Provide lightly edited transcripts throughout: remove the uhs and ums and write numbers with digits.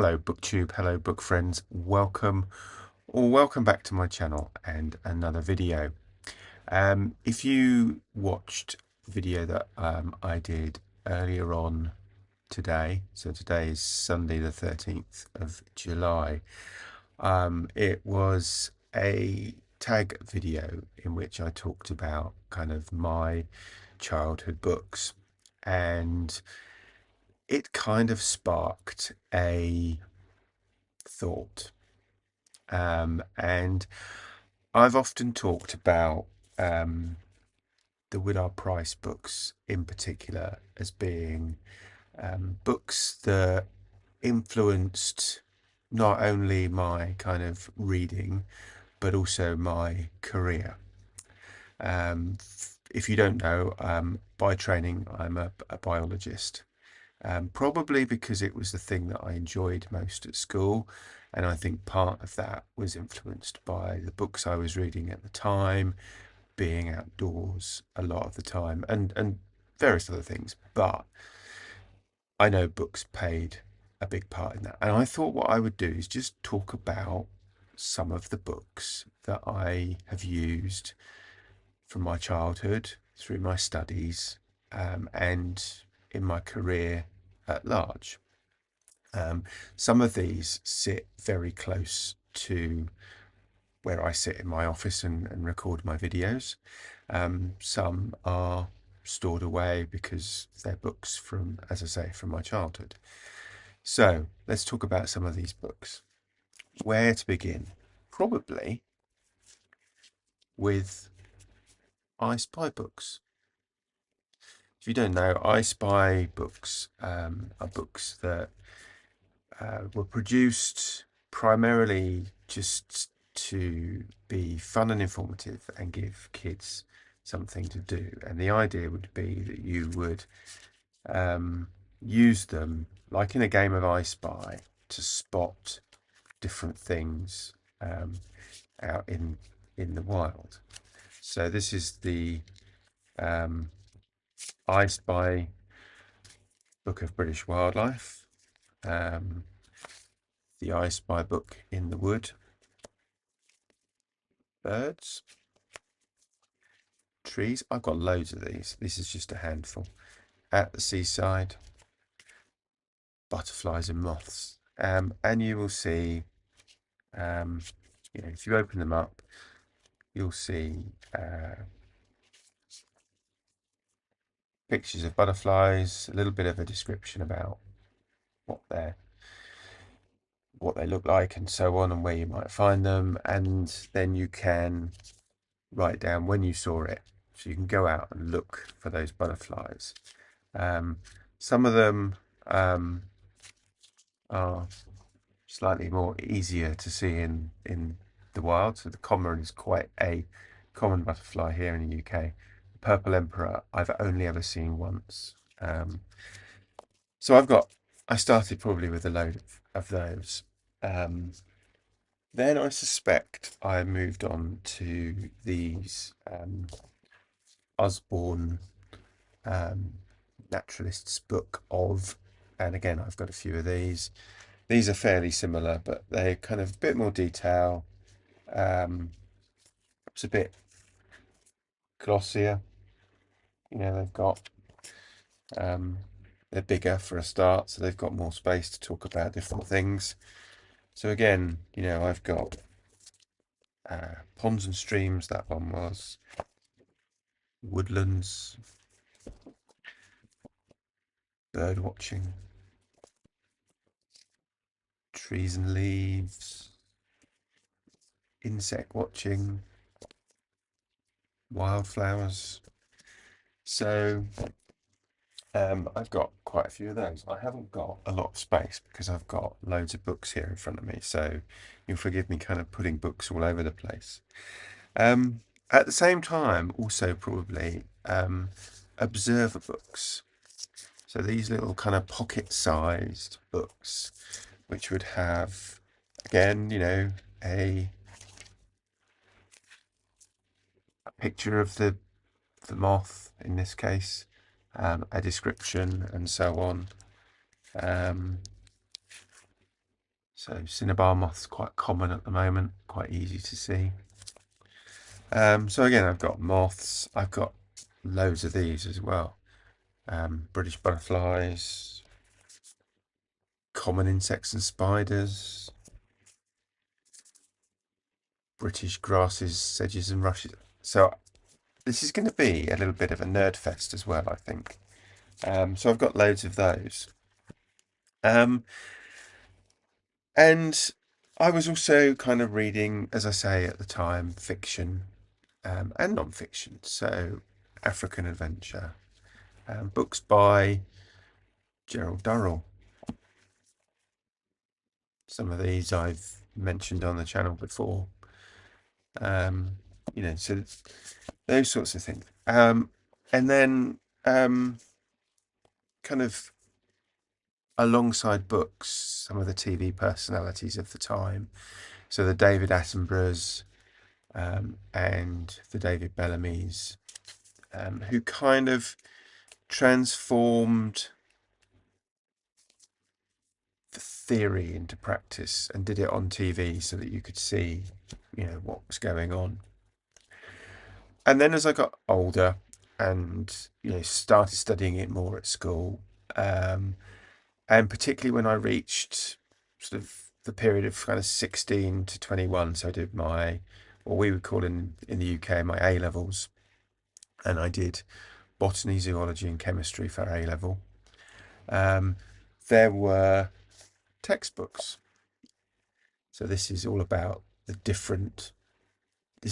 Hello BookTube, hello book friends, welcome back to my channel and another video. If you watched the video that I did earlier on today, so today is Sunday the 13th of July, it was a tag video in which I talked about kind of my childhood books, and it kind of sparked a thought. And I've often talked about the Willard Price books in particular as being books that influenced not only my kind of reading, but also my career. If you don't know, by training, I'm a biologist. Probably because it was the thing that I enjoyed most at school. And I think part of that was influenced by the books I was reading at the time, being outdoors a lot of the time, and various other things. But I know books played a big part in that. And I thought what I would do is just talk about some of the books that I have used from my childhood through my studies, and in my career at large. Some of these sit very close to where I sit in my office and record my videos. Some are stored away because they're books from, as I say, from my childhood. So let's talk about some of these books. Where to begin? Probably with I Spy books. If you don't know, I Spy books are books that were produced primarily just to be fun and informative and give kids something to do. And the idea would be that you would use them, like in a game of I Spy, to spot different things out in the wild. So this is the I Spy Book of British Wildlife, the I Spy Book in the Wood, Birds, Trees. I've got loads of these. This is just a handful. At the Seaside, Butterflies and Moths. And you will see, if you open them up, you'll see pictures of butterflies, a little bit of a description about what they look like and so on, and where you might find them. And then you can write down when you saw it, so you can go out and look for those butterflies. Some of them are slightly more easier to see in the wild. So the common is quite a common butterfly here in the UK. The purple emperor I've only ever seen once. So I started probably with a load of those. Then I suspect I moved on to these Osborne Naturalist's Book of, and again I've got a few of these. These are fairly similar, but they're kind of a bit more detail. It's a bit glossier. They've got they're bigger for a start, so they've got more space to talk about different things. So again, I've got ponds and streams. That one was woodlands, bird watching, trees and leaves, insect watching, wildflowers. So I've got quite a few of those. I haven't got a lot of space because I've got loads of books here in front of me, so you'll forgive me kind of putting books all over the place. At the same time, also probably observer books. So these little kind of pocket-sized books, which would have, again, a picture of the moth in this case, a description and so on. So cinnabar moth's quite common at the moment, quite easy to see. So again, I've got moths. I've got loads of these as well. British butterflies, common insects and spiders, British grasses, sedges and rushes. So this is going to be a little bit of a nerd fest as well, I think. So I've got loads of those. Um, and I was also kind of reading, as I say at the time, fiction and non-fiction. So African adventure, books by Gerald Durrell. Some of these I've mentioned on the channel before. So those sorts of things. And then kind of alongside books, some of the TV personalities of the time. So the David Attenboroughs and the David Bellamy's, who kind of transformed the theory into practice and did it on TV so that you could see, what was going on. And then as I got older and, started studying it more at school, and particularly when I reached sort of the period of kind of 16 to 21, so I did what we would call in the UK, my A levels, and I did botany, zoology, and chemistry for A level. There were textbooks. So this is all about this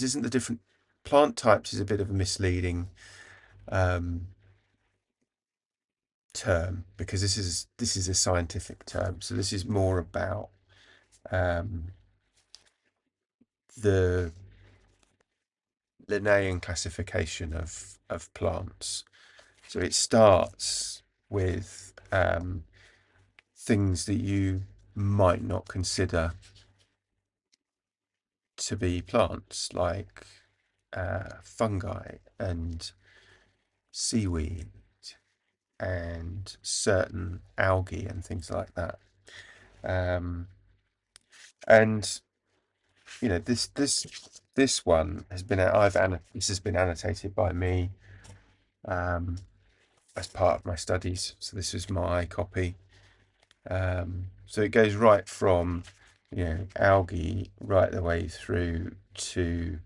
isn't the different plant types, is a bit of a misleading term, because this is a scientific term. So this is more about the Linnaean classification of plants. So it starts with things that you might not consider to be plants, like fungi and seaweed and certain algae and things like that. And this one has been this has been annotated by me as part of my studies. So this is my copy. So it goes right from algae right the way through to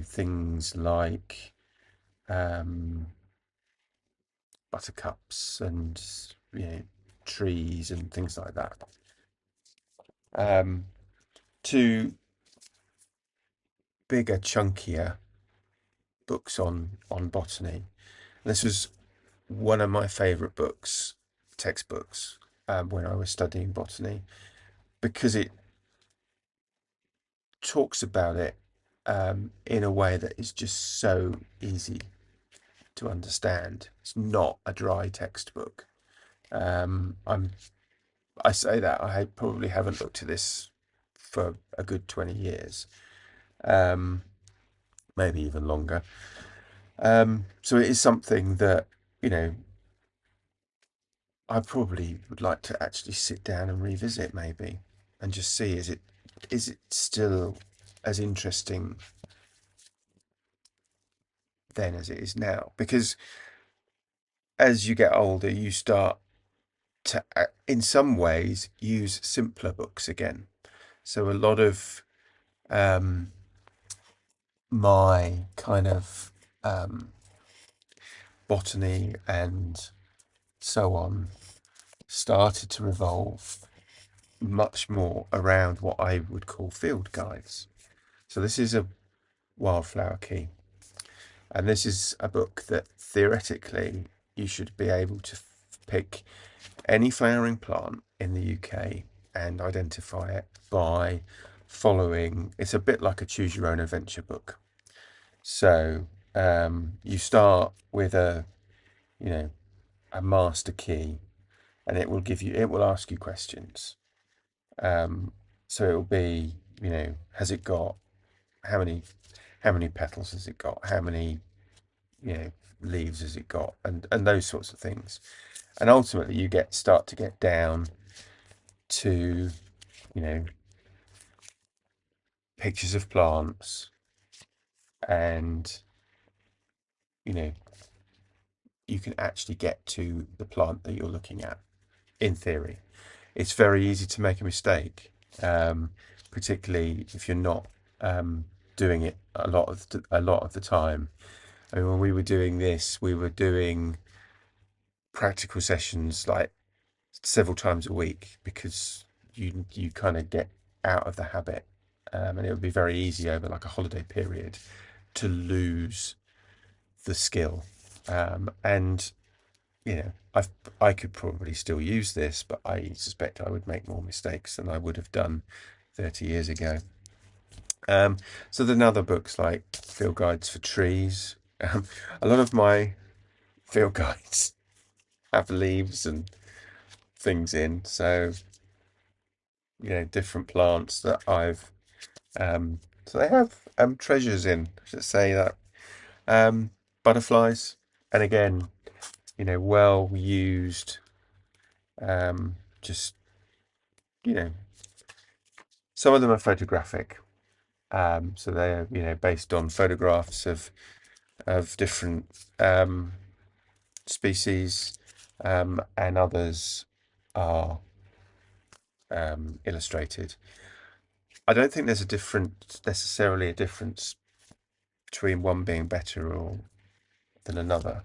things like buttercups and trees and things like that, to bigger, chunkier books on botany. This was one of my favourite books, textbooks, when I was studying botany, because it talks about it in a way that is just so easy to understand. It's not a dry textbook. I say that I probably haven't looked at this for a good 20 years, maybe even longer. So it is something that I probably would like to actually sit down and revisit, maybe, and just see, is it still as interesting then as it is now? Because as you get older, you start to, in some ways, use simpler books again. So a lot of my kind of botany and so on started to revolve much more around what I would call field guides. So this is a wildflower key, and this is a book that theoretically you should be able to pick any flowering plant in the UK and identify it by following. It's a bit like a choose your own adventure book. So you start with a master key, and it will ask you questions. So it will be, has it got how many petals has it got? How many leaves has it got? And those sorts of things. And ultimately you start to get down to you know, pictures of plants, and you know, you can actually get to the plant that you're looking at. In theory, it's very easy to make a mistake, um, particularly if you're not doing it a lot of the time. I mean, when we were doing this, we were doing practical sessions like several times a week because you kind of get out of the habit, and it would be very easy over like a holiday period to lose the skill. And you know, I could probably still use this, but I suspect I would make more mistakes than I would have done 30 years ago. So then other books like Field Guides for Trees. A lot of my field guides have leaves and things in, so different plants that I've so they have treasures in. I should say that butterflies, and again, well used. Just you know, some of them are photographic, so they're based on photographs of different species, and others are illustrated. I don't think there's necessarily a difference between one being better or than another,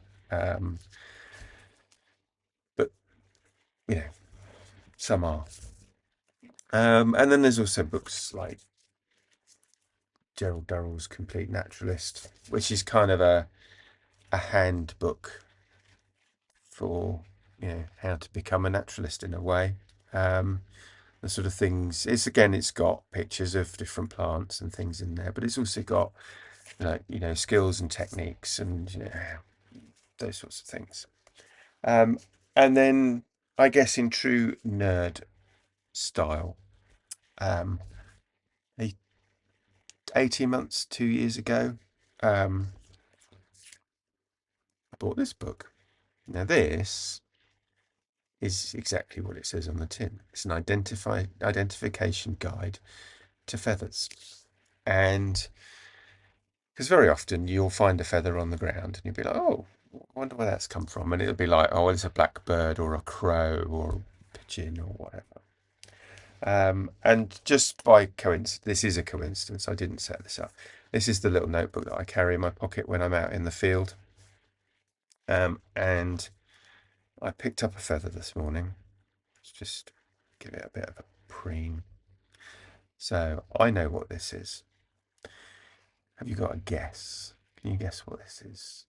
but you know some are. And then there's also books like Gerald Durrell's Complete Naturalist, which is kind of a handbook for how to become a naturalist in a way. The sort of things, it's got pictures of different plants and things in there, but it's also got skills and techniques and those sorts of things. And then I guess in true nerd style, 18 months, 2 years ago, I bought this book. Now this is exactly what it says on the tin. It's an identification guide to feathers. And because very often you'll find a feather on the ground and you'll be like, oh, I wonder where that's come from. And it'll be like, oh, it's a blackbird or a crow or a pigeon or whatever. And just by coincidence, this is a coincidence, I didn't set this up. This is the little notebook that I carry in my pocket when I'm out in the field. And I picked up a feather this morning. Let's just give it a bit of a preen. So I know what this is. Have you got a guess? Can you guess what this is?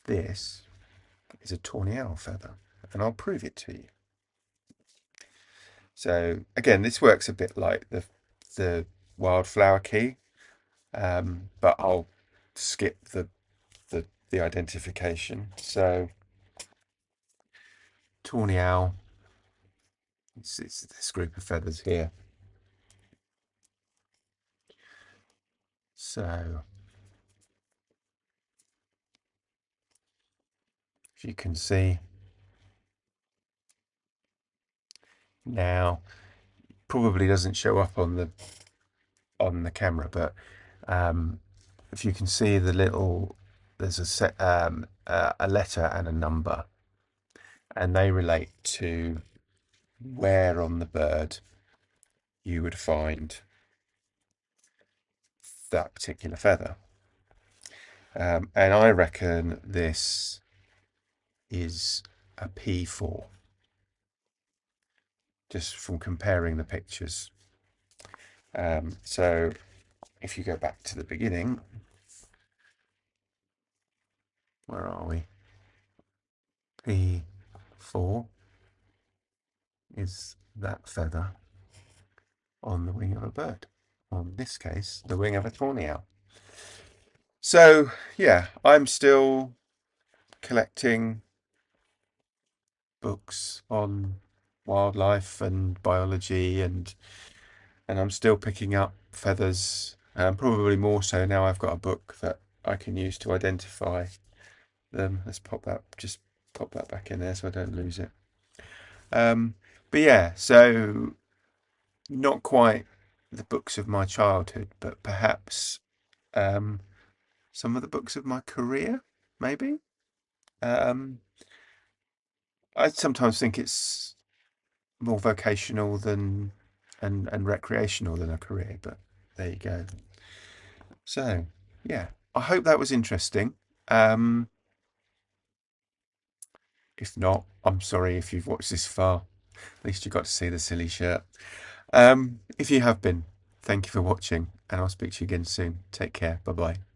This is a tawny owl feather, and I'll prove it to you. So again, this works a bit like the wildflower key, but I'll skip the identification. So tawny owl, it's this group of feathers here. So if you can see now, probably doesn't show up on the camera, but if you can see there's a letter and a number, and they relate to where on the bird you would find that particular feather. And I reckon this is a P4, just from comparing the pictures. So if you go back to the beginning, where are we? P4 is that feather on the wing of a bird, or in this case, the wing of a tawny owl. So yeah, I'm still collecting books on wildlife and biology, and I'm still picking up feathers, probably more so now I've got a book that I can use to identify them. Let's pop that back in there so I don't lose it. Um, but yeah, so not quite the books of my childhood, but perhaps um, some of the books of my career, maybe. Um, I sometimes think it's more vocational than and recreational than a career, but there you go. So yeah, I hope that was interesting. Um, if not, I'm sorry if you've watched this far. At least you got to see the silly shirt. If you have been, thank you for watching, and I'll speak to you again soon. Take care. Bye bye.